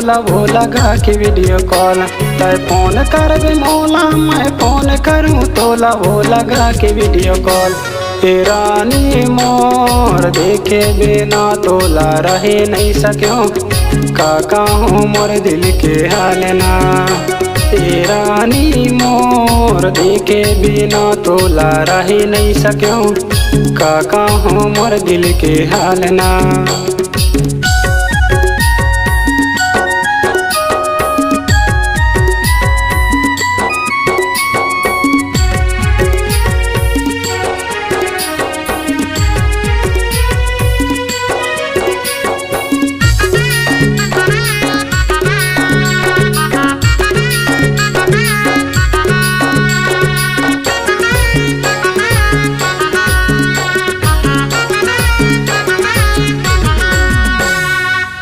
तोला वो लगा के वीडियो कॉल। तय फोन कर बे मौला मैं फोन करूँ तोला वो लगा के वीडियो कॉल। ए रानी मोर देखे बिना तोला रहे नहीं सक्यों, काका हूँ मोर दिल के हाल ना। ए रानी मोर देखे बिना तोला रहे नहीं सक्यों, काका हूँ मोर दिल के हाल ना।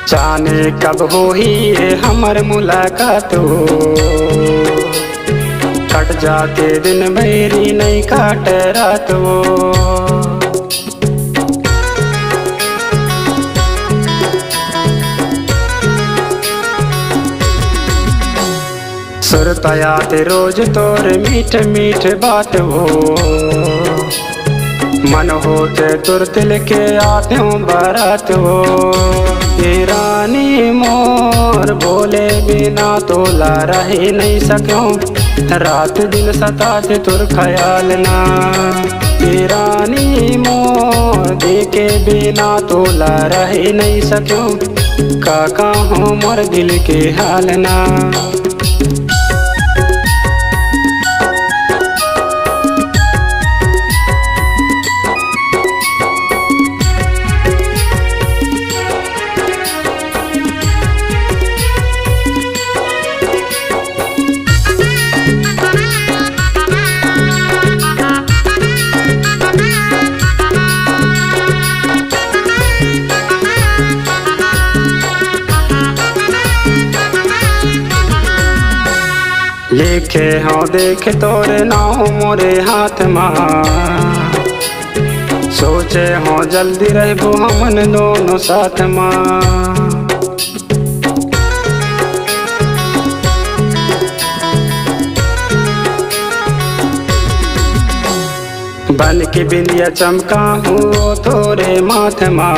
जाने कब होई है हमर मुलाकात हो, कट जाते दिन मेरी नहीं काट रात वो। सुरताया ते रोज तोर मीठ मीठ बात हो, मन होते तुरंत लेके आते हूँ बारात हो। ये रानी मोर बोले बिना तोला रहे नहीं सक्यों, रात दिन सताते तुर ख्याल ना। ये रानी मोर देखे बिना तोला रहे नहीं सक्यों, काका हूँ मोर दिल के हाल ना। लिखे हाँ देख तोरे नाम मोरे हाथ माँ, सोचे हाँ जल्दी रहबो हमन दोनों साथ माँ। बन के बिंदिया चमका हूँ तोरे माथ माँ,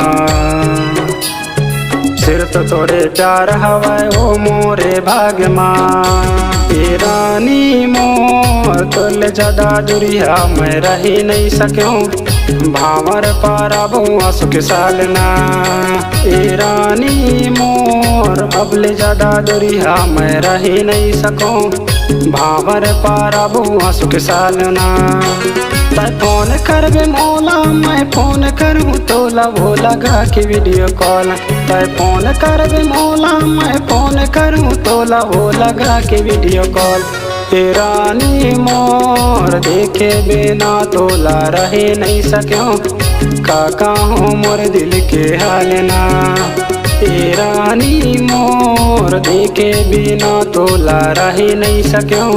सिर तो तोरे प्यार हवाए ओ मोरे भाग माँ। ए रानी मोर तुल ज्यादा दुरिया मैं रही नहीं सक्यों, भावर पारा बहुआ सुख साल ना। ए रानी मोर अबले ज्यादा दुरिया मैं रही नहीं सकूं, भावर पारा बहुआ सुख साल ना। तय फोन कर बे मौला मैं फोन करूँ तोला वो लगा के वीडियो कॉल। तय फोन कर बे मौला मैं फोन करूँ तोला वो लगा के वीडियो कॉल। ए रानी मोर देखे बिना तोला रहे नहीं सक्यों, काका हूँ मोर दिल के हाल ना। ए रानी मोर देखे बिना तोला रहे नहीं सक्यों,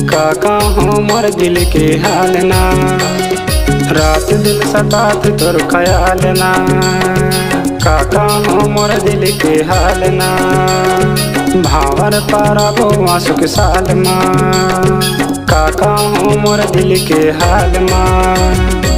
काका हूँ मोर दिल के हाल ना। रात दिन सतात तोर ख्याल ना, काका हूँ मोर दिल के हाल ना। भावर पारा बहुआ सुख साल माँ, काका हूँ मोर दिल के हाल माँ।